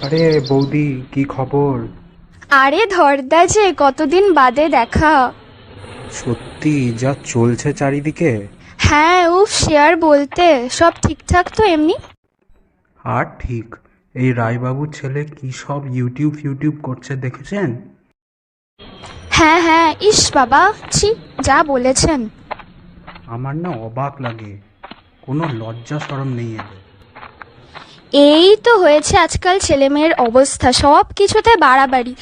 আরে বৌদি, কি খবর? আরে ধরদা যে, কতদিন বাদে দেখা। সত্যি যা চলছে চারিদিকে। হ্যাঁ, উফ, শেয়ার বলতে। সব ঠিকঠাক তো এমনি? আর ঠিক। এই রায়বাবুর ছেলে কি সব ইউটিউব করছে দেখেছেন? হ্যাঁ হ্যাঁ, ইস বাবা, ছি, যা বলেছেন। আমার না অবাক লাগে, কোনো লজ্জা শরম নেই এদের। এই তো হয়েছে আজকাল ছেলেমেয়ের অবস্থা, সব কিছুতে বাড়াবাড়ি।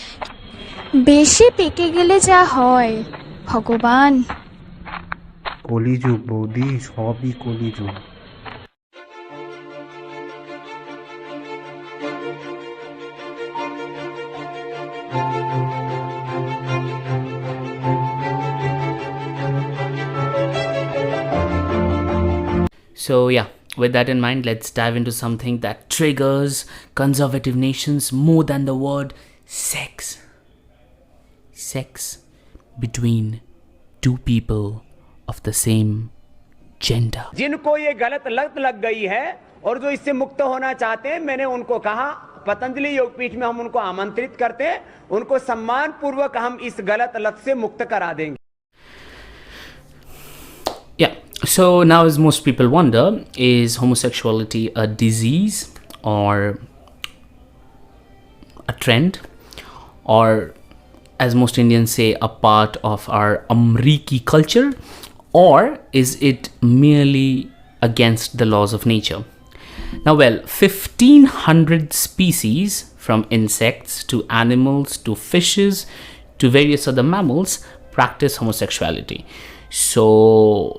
বেশি পেকে গেলে যা হয়, ভগবান। কলিযুগ বৌদি, সবই কলিযুগ। So, yeah, with that in mind, let's dive into something that triggers conservative nations more than the word sex. Sex between two people of the same gender. जिनको ये गलत लत लग गई है और जो इससे मुक्त होना चाहते हैं, मैंने उनको कहा पतंजलि योगपीठ में हम उनको आमंत्रित करते हैं, उनको सम्मान पूर्वक हम इस गलत लत से मुक्त करा देंगे. Yeah, so now as most people wonder, is homosexuality a disease or a trend, or as most Indians say, a part of our Amriki culture, or is it merely against the laws of nature? Now, well, 1500 species, from insects to animals to fishes to various other mammals, practice homosexuality. So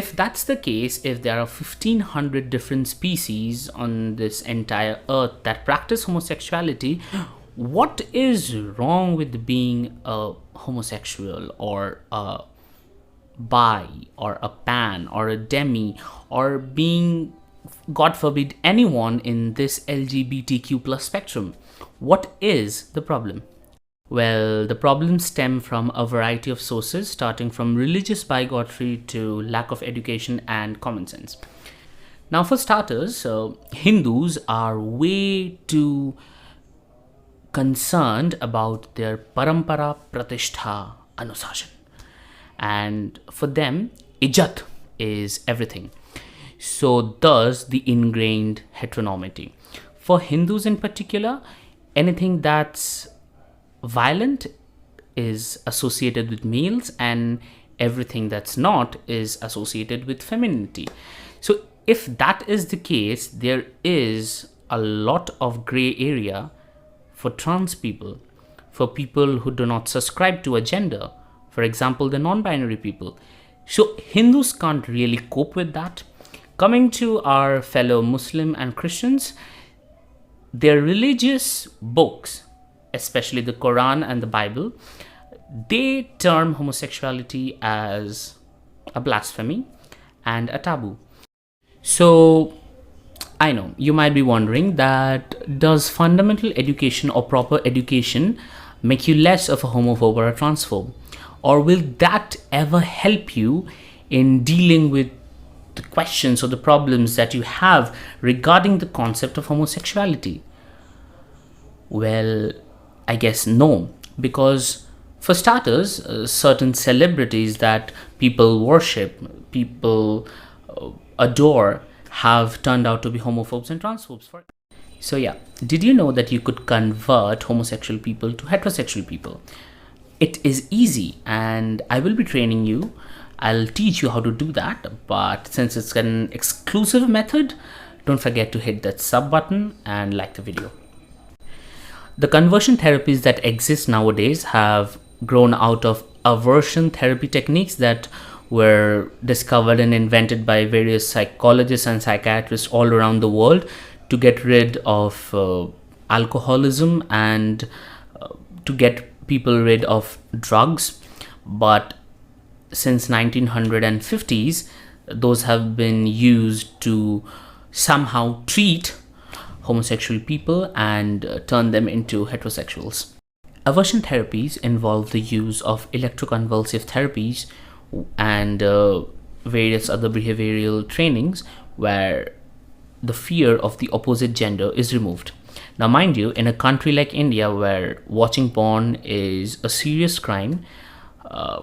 if that's the case, if there are 1500 different species on this entire earth that practice homosexuality, what is wrong with being a homosexual or a bi or a pan or a demi, or being, God forbid, anyone in this LGBTQ plus spectrum? What is the problem? Well, the problems stem from a variety of sources, starting from religious bigotry to lack of education and common sense. Now, for starters, Hindus are way too concerned about their parampara, pratishtha, anushasan. And for them, ijat is everything. So thus the ingrained heteronormity. For Hindus in particular, anything that's violent is associated with males, and everything that's not is associated with femininity. So if that is the case, there is a lot of gray area for trans people, for people who do not subscribe to a gender, for example, the non-binary people. So Hindus can't really cope with that. Coming to our fellow Muslim and Christians, their religious books, especially the Quran and the Bible, they term homosexuality as a blasphemy and a taboo. So I know you might be wondering that, does fundamental education or proper education make you less of a homophobe or a transphobe? Or will that ever help you in dealing with the questions or the problems that you have regarding the concept of homosexuality? Well, I guess no, because for starters, certain celebrities that people worship, people adore, have turned out to be homophobes and transphobes. So yeah, did you know that you could convert homosexual people to heterosexual people? It is easy, and I will be training you. I'll teach you how to do that, but since it's an exclusive method, don't forget to hit that sub button and like the video. The conversion therapies that exist nowadays have grown out of aversion therapy techniques that were discovered and invented by various psychologists and psychiatrists all around the world to get rid of alcoholism and to get people rid of drugs. But since 1950s, those have been used to somehow treat homosexual people and turn them into heterosexuals. Aversion therapies involve the use of electroconvulsive therapies and various other behavioral trainings where the fear of the opposite gender is removed. Now, mind you, in a country like India, where watching porn is a serious crime,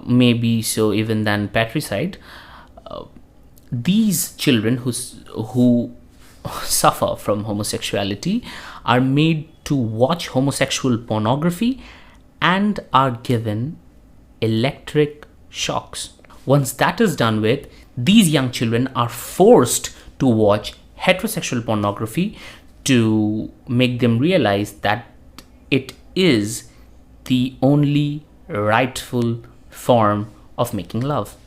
maybe so even than patricide, these children who suffer from homosexuality are made to watch homosexual pornography and are given electric shocks. Once that is done with, these young children are forced to watch heterosexual pornography to make them realize that it is the only rightful form of making love.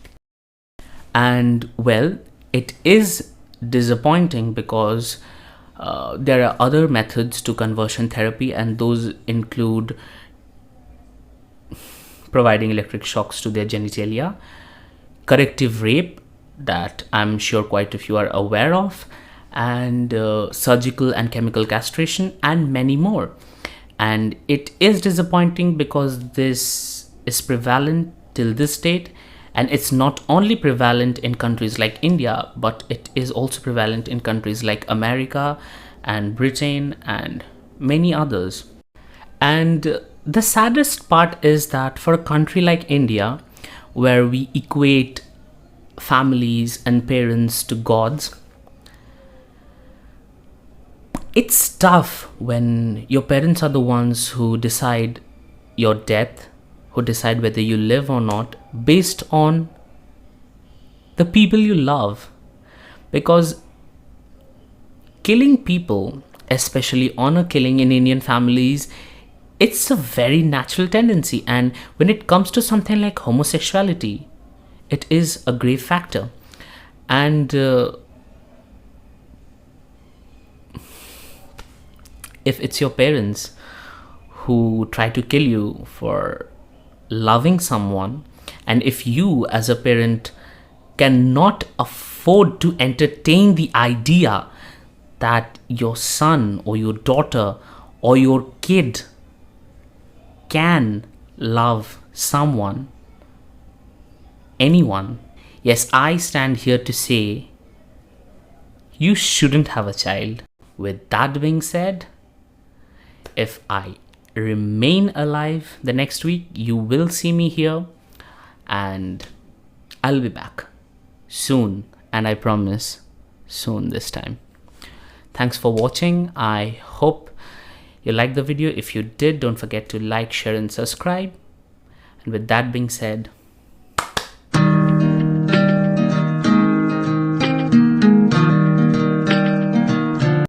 And well, it is disappointing because there are other methods to conversion therapy, and those include providing electric shocks to their genitalia, corrective rape that I'm sure quite a few are aware of, and surgical and chemical castration, and many more. And it is disappointing because this is prevalent till this date, and it's not only prevalent in countries like India, but it is also prevalent in countries like America and Britain and many others. And the saddest part is that for a country like India, where we equate families and parents to gods, it's tough when your parents are the ones who decide your death, who decide whether you live or not based on the people you love. Because killing people, especially honor killing in Indian families, it's a very natural tendency. And when it comes to something like homosexuality, it is a grave factor. And if it's your parents who try to kill you for loving someone, and if you as a parent cannot afford to entertain the idea that your son or your daughter or your kid can love someone, anyone, yes, I stand here to say you shouldn't have a child. With that being said, if I remain alive the next week, you will see me here, and I'll be back soon, and I promise soon this time. Thanks for watching. I hope you liked the video. If you did, don't forget to like, share and subscribe. And with that being said,